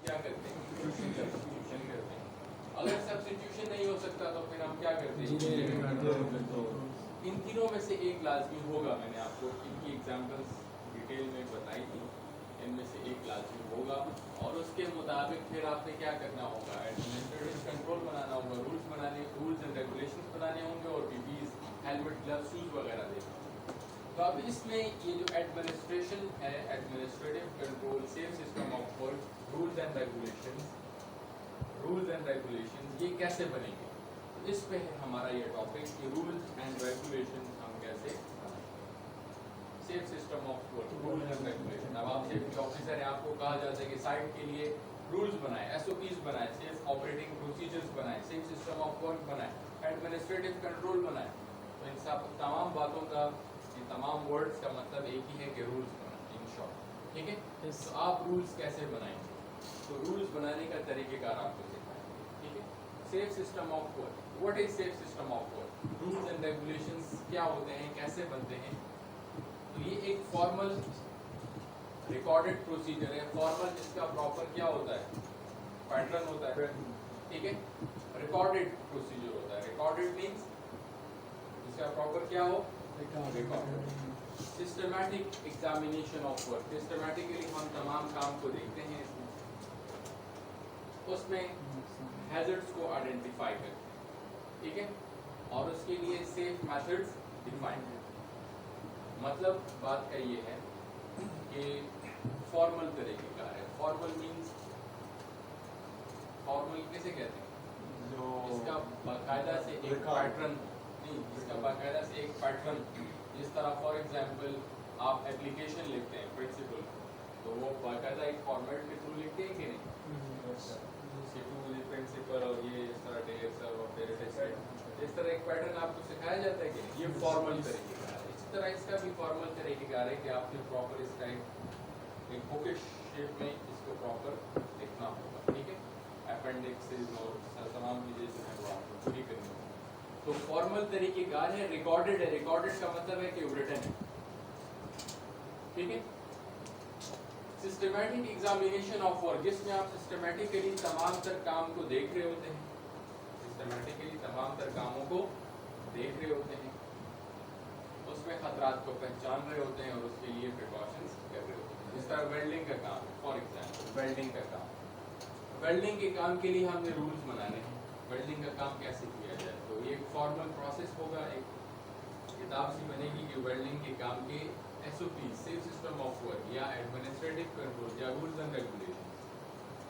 क्या करते हैं, सब्स्टिट्यूशन करते हैं। अगर सब्स्टिट्यूशन नहीं हो सकता तो फिर हम क्या करते हैं, इन तीनों में से एक लाजमी होगा। मैंने आपको इनकी एग्जांपल्स डिटेल में बताई थी, इनमें से एक लाजमी होगा और उसके मुताबिक फिर आपने क्या करना होगा, एडमिनिस्ट्रेटिव कंट्रोल बनाना होगा, रूल्स एंड रेगुलेशंस बनाने होंगे और पीपीज, हेलमेट, ग्लव्स, शूज वगैरह देने। तो अब इसमें ये जो एडमिनिस्ट्रेशन है, administrative control, safe system of work, rules and regulations ये कैसे बनेंगे, इस पे है हमारा ये टॉपिक कि रूल्स एंड रेगुलेशंस हम कैसे बनाएं। Safe system of work, rules and regulation. अब आप सेफ्टी ऑफिसर हैं, आपको कहा जाता है कि साइट के लिए रूल्स बनाएं, एसओपीज बनाएं, सेफ ऑपरेटिंग प्रोसीजर्स बनाएं, सेफ सिस्टम ऑफ वर्क बनाएं, एडमिनिस्ट्रेटिव कंट्रोल बनाएं। तो इन सब तमाम बातों का, इन तमाम वर्ड्स का मतलब एक ही है कि रूल्स बनाएं, इन शॉर्ट। ठीक है, तो आप रूल्स कैसे बनाएंगे, तो रूल्स बनाने का तरीक़ेकार आपको सिखाएं। ठीक है, safe system of work, what is safe system of work, rules and regulations क्या होते हैं, कैसे बनते हैं। तो ये एक फॉर्मल रिकॉर्डेड प्रोसीजर है। फॉर्मल जिसका प्रॉपर क्या होता है, पैटर्न होता है। ठीक है, रिकॉर्डेड प्रोसीजर होता है। रिकॉर्डेड मीन्स जिसका प्रॉपर क्या हो, recorded. Systematic examination of work, systematically हम तमाम काम को देखते हैं, उसमें हैजर्ड्स को आइडेंटिफाई करते हैं। ठीक है, और उसके लिए सेफ मेथड्स डिफाइन है। मतलब बात का ये है कि फॉर्मल तरीके का है। फॉर्मल मीन्स, फॉर्मल किसे कहते हैं, जो इसका बाकायदा से एक पैटर्न नहीं, इसका बाकायदा से एक पैटर्न, जिस तरह फॉर एग्जांपल आप एप्लीकेशन लिखते हैं प्रिंसिपल, तो वो बाकायदा एक फॉर्मेट के थ्रू लिखते हैं कि नहीं, प्रिंसिपल और ये इस तरह डेयर सर्व और फिर इस तरह एक पैटर्न आपको सिखाया जाता है कि नहीं, ये फॉर्मल तरीके का है। इसी तरह इसका भी फॉर्मल तरीके का है कि आपने प्रॉपर इसका एक बुकिश शेप में इसको प्रॉपर लिखना होगा। ठीक है, अपेंडिक्सेस और तमाम चीज़ें जो है वो आपको पूरी करनी होगी। तो फॉर्मल तरीक़ेकार है। रिकॉर्डेड है, रिकॉर्डेड का मतलब है कि रिटन है। ठीक है, सिस्टमैटिक एग्जामिनेशन ऑफ वर्क, जिसमें आप सिस्टमैटिकली तमाम तर काम को देख रहे होते हैं, सिस्टमैटिकली तमाम तर कामों को देख रहे होते हैं, उसमें खतरात को पहचान रहे होते हैं और उसके लिए प्रिकॉशंस कर रहे होते हैं। जिस तरह वेल्डिंग का काम है, फॉर एग्जाम्पल वेल्डिंग का काम, वेल्डिंग के काम के लिए हमने रूल्स बनाने हैं। वेल्डिंग का काम कैसे किया जाए, तो ये एक फॉर्मल प्रोसेस होगा, एक किताब सी बनेगी कि वेल्डिंग के काम के SOP, safe system of work या एडमिनिस्ट्रेटिव कंट्रोल या रूल्स एंड रेगुलेशन,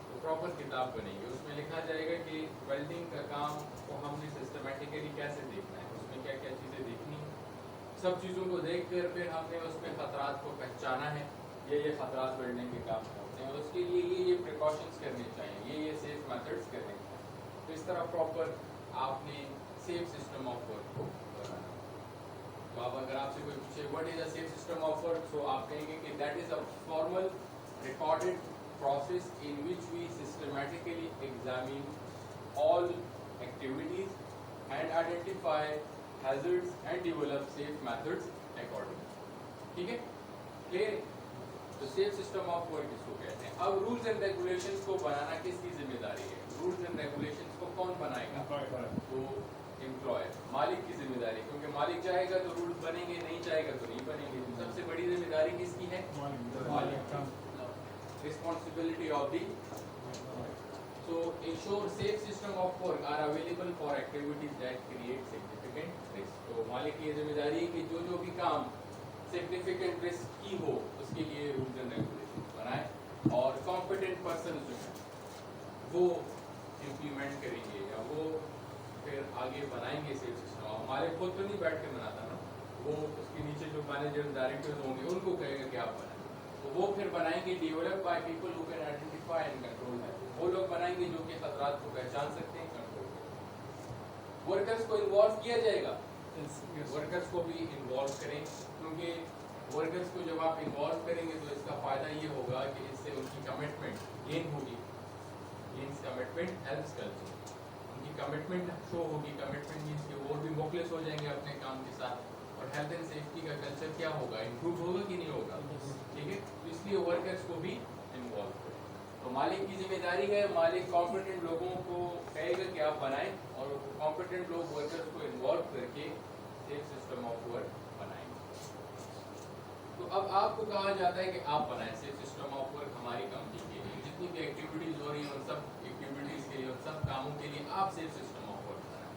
तो प्रॉपर किताब बनेगी। उसमें लिखा जाएगा कि वेल्डिंग का काम को हमने सिस्टमैटिकली कैसे देखना है, उसमें क्या क्या चीज़ें देखनी है, सब चीज़ों को देख कर फिर हमने उसमें खतरात को पहचाना है, ये खतरात वेल्डिंग के काम में होते हैं और उसके लिए ये प्रिकॉशंस करने चाहिए, ये सेफ मेथड्स करने चाहिए। तो इस तरह प्रॉपर आपने सेफ सिस्टम ऑफ वर्क को बनाना। तो अब अगर आपसे कोई पूछे what is a safe system of work, तो आप कहेंगे कि that is a formal recorded process in which we systematically examine all activities and identify hazards and develop safe methods accordingly. ठीक है, क्लियर। तो सेफ सिस्टम ऑफ वर्क इसको कहते हैं। अब रूल्स एंड रेगुलेशंस को बनाना किसकी जिम्मेदारी है, रूल्स एंड रेगुलेशंस को कौन बनाएगा, तो एम्प्लॉयर, मालिक की जिम्मेदारी, क्योंकि मालिक चाहेगा तो रूल्स बनेंगे, नहीं चाहेगा तो नहीं बनेंगे। तो सबसे बड़ी जिम्मेदारी किसकी है, मालिक। Responsibility of the. So ensure safe system of work are available for activities that create significant risk. तो मालिक की जिम्मेदारी है कि जो भी काम सिग्निफिकेंट रिस्क की हो उसके लिए रूल्स एंड रेगुलेशन बनाए और कॉम्पिटेंट पर्सन जो है वो इम्प्लीमेंट करेंगे या वो फिर आगे बनाएंगे सेफ सिस्टम। हमारे खुद तो नहीं बैठ के बनाता ना, वो उसके नीचे जो मैनेजर डायरेक्टर्स होंगे उनको कहेगा कि आप बनाएं, तो वो फिर बनाएंगे develop by people who can identify and control that. वो लोग बनाएंगे जो कि खतरात को पहचान सकते हैं, कंट्रोल करेंगे। वर्कर्स को इन्वॉल्व किया जाएगा, वर्कर्स को भी इन्वॉल्व करें, क्योंकि वर्कर्स को जब आप इन्वॉल्व करेंगे तो इसका फ़ायदा ये होगा कि इससे उनकी कमिटमेंट गेन होगी। गेन्स कमिटमेंट हेल्प्स कल्चर, उनकी कमिटमेंट शो होगी। कमिटमेंट मीन्स कि वो भी मुखलिस हो जाएंगे अपने काम के साथ, और हेल्थ एंड सेफ्टी का कल्चर क्या होगा, इम्प्रूव होगा कि नहीं होगा। ठीक है, तो इसलिए वर्कर्स को भी इन्वॉल्व करें। تو مالک کی ذمہ داری ہے، مالک کمپیٹنٹ لوگوں کو کہے گا کہ آپ بنائیں، اور کمپیٹنٹ لوگ ورکرز کو انوالو کر کے سیف سسٹم آف ورک بنائیں گے۔ تو اب آپ کو کہا جاتا ہے کہ آپ بنائیں سیف سسٹم آف ورک ہماری کمپنی کے لیے، جتنی بھی ایکٹیویٹیز ہو رہی ہیں ان سب ایکٹیویٹیز کے لیے، ان سب کاموں کے لیے آپ سیف سسٹم آف ورک بنائیں۔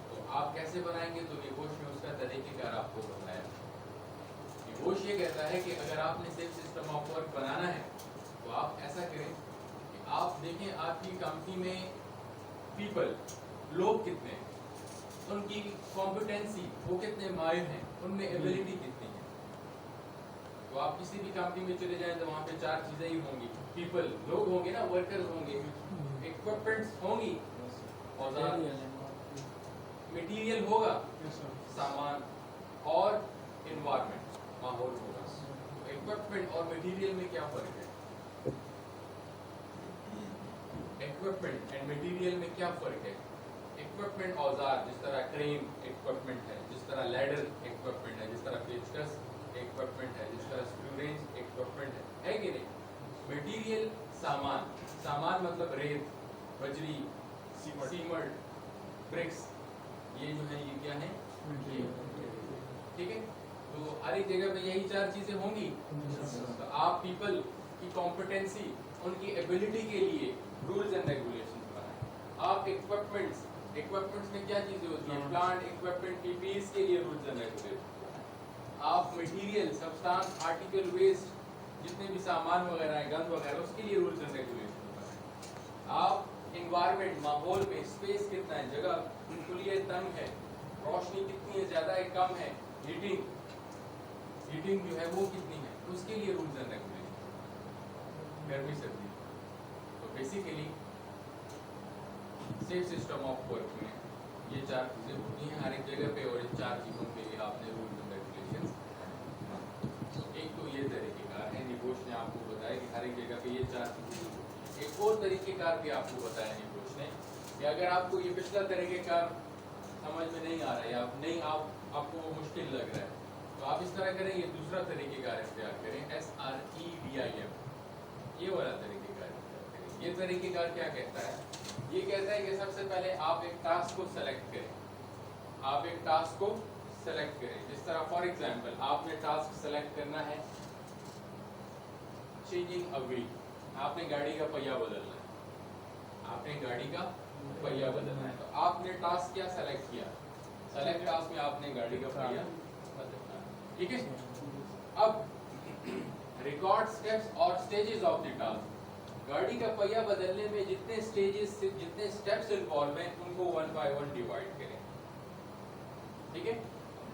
تو آپ کیسے بنائیں گے؟ تو نیبوش نے اس کا طریقہ کار آپ کو بتایا۔ نیبوش یہ کہتا ہے کہ اگر آپ نے سیف سسٹم آف ورک بنانا ہے تو آپ ایسا کریں کہ آپ دیکھیں آپ کی کمپنی میں پیپل، لوگ کتنے ہیں، ان کی کمپیٹنسی، وہ کتنے ماہر ہیں، ان میں ایبلٹی کتنی ہے۔ تو آپ کسی بھی کمپنی میں چلے جائیں تو وہاں پہ چار چیزیں ہی ہوں گی، پیپل، لوگ ہوں گے نا، ورکرز ہوں گے، اکوپمنٹس ہوں گی، اوزار، مٹیریل ہوگا، سامان، اور انوائرمنٹ، ماحول ہوگا۔ اکوپمنٹ اور مٹیریل میں کیا فرق ہے؟ اکوپمنٹ اینڈ مٹیریل میں کیا فرق ہے؟ اکوپمنٹ اوزار، جس طرح کرین اکوپمنٹ ہے، جس طرح لیڈر اکوپمنٹ ہے، جس طرح پیچکس اکوپمنٹ ہے، جس طرح اسکرو رینج اکوپمنٹ ہے کہ نہیں؟ مٹیریل سامان، سامان مطلب ریت، بجری، سیمنٹ، برکس، یہ جو ہے یہ کیا ہے؟ ٹھیک ہے، تو ہر ایک جگہ پہ یہی چار چیزیں ہوں گی۔ تو آپ پیپل کی کمپیٹنسی، ان کی ایبلٹی کے لیے رولز اینڈ ریگولیشن بنائیں۔ آپ اکوپمنٹس میں کیا چیزیں ہوتی ہیں؟ پلانٹ اکوپمنٹ، پی پی ایز کے لیے رولز اینڈ ریگولیشن بنائیں۔ آپ مٹیریل، سبسٹانس، آرٹیکل، ویسٹ، جتنے بھی سامان وغیرہ ہیں، گند وغیرہ، اس کے لیے رولز اینڈ ریگولیشن بنائیں۔ آپ انوائرمنٹ، ماحول میں اسپیس کتنا ہے، جگہ کھلی ہے، تنگ ہے، روشنی کتنی ہے، زیادہ ہے، کم ہے، ہیٹنگ جو ہے وہ کتنی ہے، اس کے لیے رولز اینڈ ریگولیشن، گرمی سردی۔ تو basically safe system of work میں یہ چار چیزیں ہوتی ہیں ہر ایک جگہ پہ، اور ان چار چیزوں کے لیے آپ نے رولز اینڈ ریگولیشن۔ ایک تو یہ طریقہ کار ہے، نیبوش نے آپ کو بتایا کہ ہر ایک جگہ پہ یہ چار چیزیں ہوتی ہیں۔ ایک اور طریقہ کار بھی آپ کو بتایا نیبوش نے کہ اگر آپ کو یہ پچھلا طریقہ کار سمجھ میں نہیں آ رہا ہے، یا نہیں آپ کو وہ مشکل لگ رہا ہے، تو آپ اس طرح کریں، یہ دوسرا طریقہ کار اختیار کریں، SREDIM، یہ والا طریقہ کار اختیار کریں۔ یہ طریقہ کار کیا کہتا ہے؟ یہ کہتا ہے کہ سب سے پہلے آپ ایک ٹاسک کو سلیکٹ کریں، آپ ایک ٹاسک کو سلیکٹ کریں، جس طرح فار ایگزامپل آپ نے ٹاسک سلیکٹ کرنا ہے چینجنگ اے وہیل، آپ نے گاڑی کا پہیہ بدلنا ہے، آپ نے گاڑی کا پہیہ بدلنا ہے، تو آپ نے ٹاسک کیا سلیکٹ کیا؟ سلیکٹ ٹاسک میں آپ نے گاڑی کا پہیہ بدلنا ہے، ٹھیک ہے۔ اب ریکارڈ سٹیپس اور سٹیجز آف دی ٹاسک، گاڑی کا پہیہ بدلنے میں جتنے سٹیجز، جتنے سٹیپس انوالو ہیں، ان کو 1 by 1 ڈیوائڈ کریں، ٹھیک ہے۔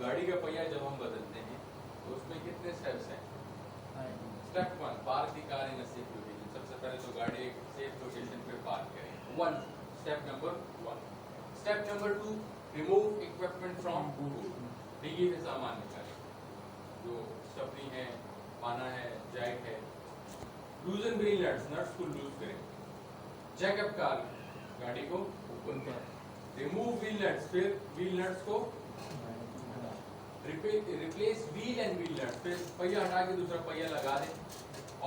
گاڑی کا پہیہ جب ہم بدلتے ہیں تو اس میں کتنے سٹیپس ہیں؟ Step 1، park the car in a safe location, سب سے پہلے تو گاڑی ایک سیف لوکیشن پہ پارک کریں، 1، step number 1۔ Step number 2، remove equipment from boot, ڈگی سے سامان نکالیں، جو سپنی ہے، پانا ہے، جیک ہے۔ لوزن وہیل نٹس، نٹس کو لوز کریں۔ چیک اپ کار، گاڑی کو اوپن کریں۔ ریموو وہیل نٹس، پھر وہیل نٹس کو replace wheel and wheel nuts, پھر پہیہ ہٹا کے دوسرا پہیہ لگا دیں،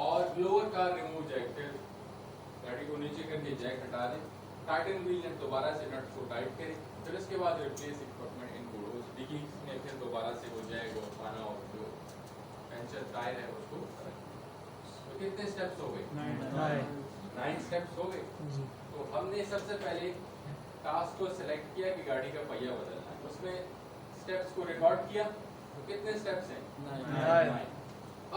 اور لوور کار ریموو جیک، پھر گاڑی کو نیچے کر کے جیک ہٹا دیں، ٹائٹن وہیل نٹ، دوبارہ سے نٹس کو ٹائٹ کریں، پھر اس کے بعد ریپلیس اکوپمنٹ ان گوڈوز، ڈگی میں پھر دوبارہ سے وہ جیک اور پانا اور جو پنچر ٹائر ہے اس کو۔ تو کتنے سٹیپس ہو گئے؟ 9 سٹیپس ہو گئے۔ تو ہم نے سب سے پہلے ٹاسک کو سلیکٹ کیا کہ گاڑی کا پہیہ بدلنا ہے، اس میں سٹیپس کو ریکارڈ کیا، تو کتنے سٹیپس ہیں؟ 9۔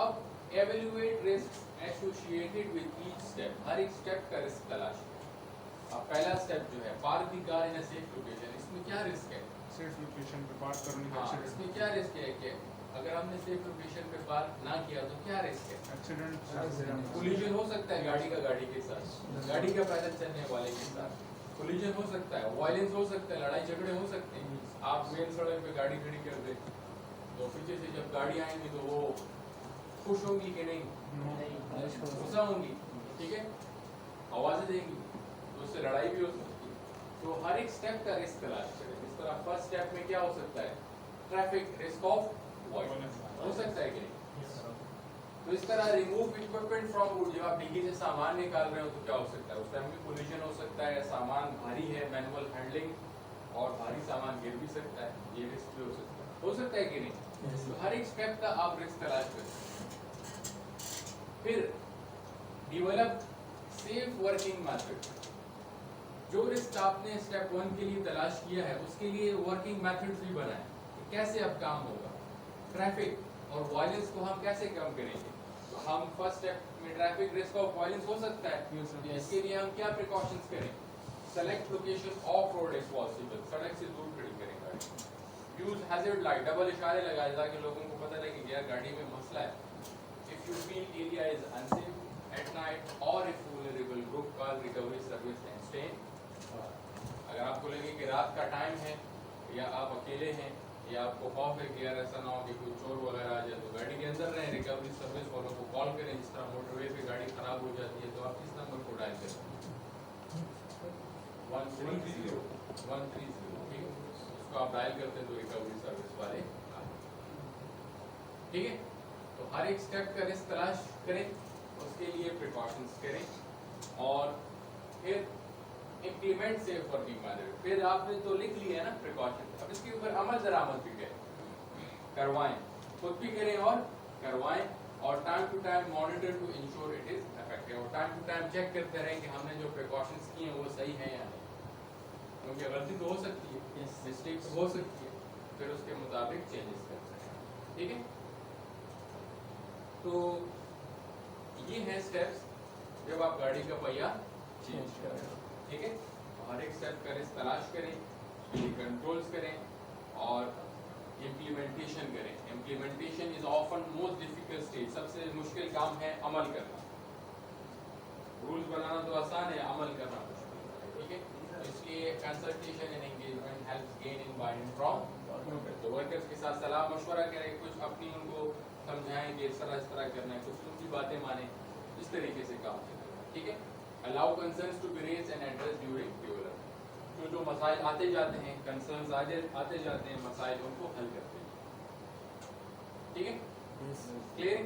اب evaluate risks associated with each step, ہر ایک سٹیپ کا رسک تلاش کریں۔ اب پہلا سٹیپ جو ہے park the car in a safe location, اس میں کیا رسک ہے؟ سیف لوکیشن پہ پارک کرنے کا اس میں کیا رسک ہے کہ اگر ہم نے سیف لوکیشن پہ پارک نہ کیا تو کیا رسک ہے؟ ایکسیڈنٹ، کولیجن ہو سکتا ہے گاڑی کا گاڑی کے ساتھ، گاڑی کا پیدل چلنے والے کے ساتھ کولیجن ہو سکتا ہے، وائلنس ہو سکتا ہے، لڑائی جھگڑے ہو سکتے ہیں۔ آپ مین سڑک پہ گاڑی کھڑی کر دیں تو پیچھے سے جب گاڑی آئیں گی تو وہ خوش ہوں گی کہ نہیں؟ غصہ ہوں گی، ٹھیک ہے، آوازیں دیں گی، تو اس سے لڑائی بھی ہو سکتی ہے۔ تو ہر ایک سٹیپ کا رسک تلاش کریں۔ اس طرح فرسٹ سٹیپ میں کیا ہو سکتا ہے؟ ٹریفک رسک آف وائلنس ہو سکتا ہے کہ نہیں؟ तो इस तरह रिमूव इक्विपमेंट फ्रॉम वुड, जब आप डिग्गी से सामान निकाल रहे हो तो क्या हो सकता है, उस टाइम भी पोल्यूशन हो सकता है, सामान भारी है, मैनुअल हैंडलिंग और भारी सामान गिर भी सकता है, ये रिस्क भी हो सकता है कि नहीं। तो हर एक स्टेप का आप रिस्क तलाश करें। फिर डेवलप सेफ वर्किंग मेथड, जो रिस्क आपने स्टेप 1 के लिए तलाश किया है उसके लिए वर्किंग मेथड्स भी बनाए कि कैसे अब काम होगा। ट्रैफिक और वायलेंस को हम कैसे कम करेंगे, तो हम फर्स्ट स्टेप में ट्रैफिक रिस्क और वायलेंस हो सकता है, इसके लिए हम क्या प्रिकॉशंस करें, select location of road is possible, सड़क से दूर खड़ी करें गाड़ी, यूज हैजर्ड लाइट, डबल इशारे लगाए ताकि लोगों को पता लगे कि यार गाड़ी में मसला है। If you feel area is unsafe at night और if vulnerable group call recovery service and stay. अगर आपको लगे कि रात का टाइम है या आप अकेले हैं या आपको खौफ है कि यार ऐसा ना हो कि कोई चोर वगैरह आ जाए, तो गाड़ी के अंदर रहें, रिकवरी सर्विस वालों को कॉल करें। जिस तरह मोटरवे पे गाड़ी खराब हो जाती है तो आप किस नंबर को डायल करें, 130, ठीक है, उसको आप डायल करते हैं तो रिकवरी सर्विस वाले आते हैं। ठीक है, तो हर एक स्टेप का रिस्क तलाश करें, उसके लिए प्रिकॉशंस करें और फिर इम्प्लीमेंट सेफ वर्किंग मेथड। फिर आपने तो लिख लिया ना प्रिकॉशन, अब इसके ऊपर अमल दरामद भी करवाएं, खुद भी करें और करवाएं, और time to time monitor to ensure it is effective, और टाइम टू टाइम चेक करते रहें कि हमने जो प्रिकॉशंस किए हैं वो सही है या नहीं, क्योंकि गलती तो हो सकती है, मिस्टेक्स हो सकती है, फिर उसके मुताबिक चेंजेस कर सकते हैं। ठीक है, तो ये हैं स्टेप्स जब आप गाड़ी का पहिया चेंज कर रहे हो। ठीक है, हर एक स्टेप का रिस्क तलाश करें, कंट्रोल्स करें और इम्प्लीमेंटेशन करें। Implementation is often most difficult stage, सबसे मुश्किल काम है अमल करना। रूल्स बनाना तो आसान है, अमल करना मुश्किल है। ठीक है, इसलिए consultation and engagement helps gain in by and from workers. तो वर्कर्स के साथ सलाह मशवरा करें, कुछ अपनी उनको समझाएं कि इस तरह करना है, कुछ उनकी बातें माने, इस तरीके से काम करें। ठीक है, allow concerns to be raised and address during development, जो मसाइल आते जाते हैं, कंसर्न्स आते जाते हैं, मसाइल उनको हल करते हैं। ठीक है, clear?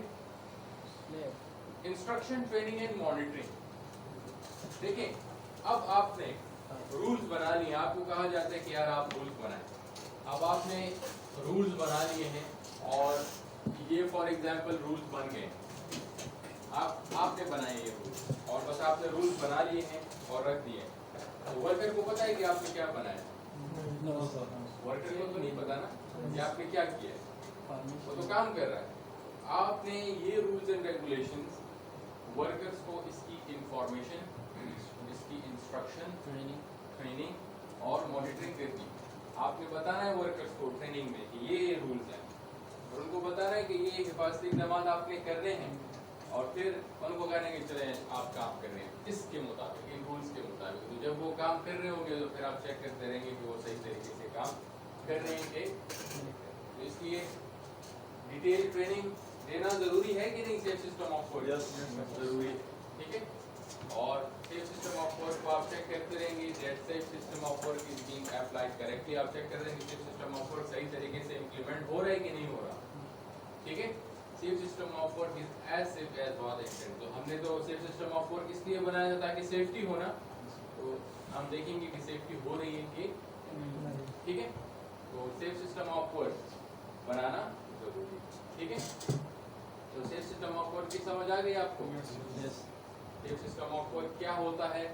Instruction, training and monitoring. देखिए, अब आपने रूल्स बना लिए, आपको कहा जाता है कि यार आप रूल्स बनाएं। अब आपने रूल्स बना लिए हैं और ये फॉर एग्जांपल रूल्स बन गए, आपने बनाए ये रूल्स और बस आपने रूल्स बना लिए हैं और रख दिए, तो वर्कर को पता है कि आपने क्या बनाया? वर्कर को तो नहीं पता ना कि आपने क्या किया है, वो तो काम कर रहा है। आपने ये रूल्स एंड रेगुलेशंस वर्कर्स को इसकी इंफॉर्मेशन, इसकी इंस्ट्रक्शन, ट्रेनिंग और मॉनिटरिंग देती। आपने बताना है वर्कर्स को ट्रेनिंग में कि ये रूल्स हैं, और उनको बताना है कि ये हिफाजती इक़दाम आपने करने हैं, और फिर उनको कहने कि चले आप काम कर रहे हैं इसके मुताबिक, इन रूल्स के मुताबिक। तो जब वो काम कर रहे होंगे तो फिर आप चेक करते रहेंगे कि वो सही तरीके से काम कर रहे हैं कि। तो इसलिए डिटेल ट्रेनिंग देना जरूरी है कि नहीं सेफ सिस्टम ऑफ वर्क? जरूरी है। ठीक है, और सेफ सिस्टम ऑफ वर्क को आप चेक करते रहेंगे, that safe system of work is being applied correctly. आप चेक कर रहे हैं कि सेफ सिस्टम ऑफ वर्क सही तरीके से इम्प्लीमेंट हो रहा है कि नहीं हो रहा। ठीक है, safe system of work is as safe as was intended. तो हमने तो सेफ सिस्टम ऑफ वर्क इसलिए बनाया था ताकि सेफ्टी हो ना, तो हम देखेंगे कि सेफ्टी हो रही है कि। ठीक है, तो सेफ सिस्टम ऑफ वर्क बनाना जरूरी है। ठीक है, तो सेफ सिस्टम ऑफ वर्क की समझ आ गई आपको? सेफ सिस्टम ऑफ वर्क क्या होता है?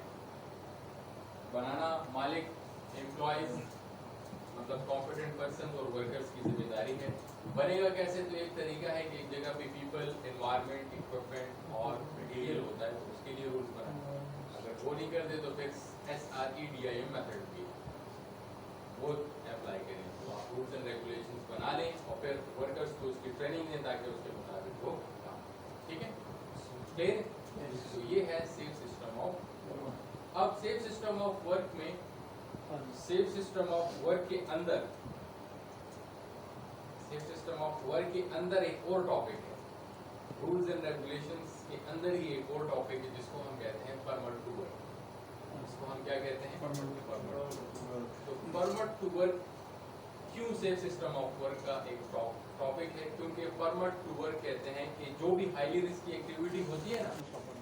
बनाना मालिक, एम्प्लॉइज मतलब कॉम्पिटेंट पर्सन और वर्कर्स की जिम्मेदारी है। बनेगा कैसे? तो एक तरीका है कि एक जगह पे पीपल, एनवायरनमेंट, इक्विपमेंट और मटेरियल होता है, तो उसके लिए रूल्स बनाए। अगर वो नहीं कर दे तो फिर SREDIM मेथड भी वो अप्लाई करें। तो आप रूल्स एंड रेगुलेशंस बना लें और फिर वर्कर्स को उसकी ट्रेनिंग दें ताकि उसके मुताबिक वो काम। ठीक है, क्लियर? तो ये है सेफ सिस्टम ऑफ। अब सेफ सिस्टम ऑफ वर्क में, सेफ सिस्टम ऑफ वर्क के अंदर, सेफ सिस्टम ऑफ वर्क के अंदर एक और टॉपिक है, रूल्स एंड रेगुलेशंस के अंदर ही एक और टॉपिक है जिसको हम कहते हैं परमिट टू वर्क। इसको हम क्या कहते हैं? Permit to work. तो परमिट टू वर्क क्यों सेफ सिस्टम ऑफ वर्क का एक ٹاپک ہے کیونکہ پرمٹ ٹو ورک کہتے ہیں کہ جو بھی ہائیلی رسکی ایکٹیویٹی ہوتی ہے نا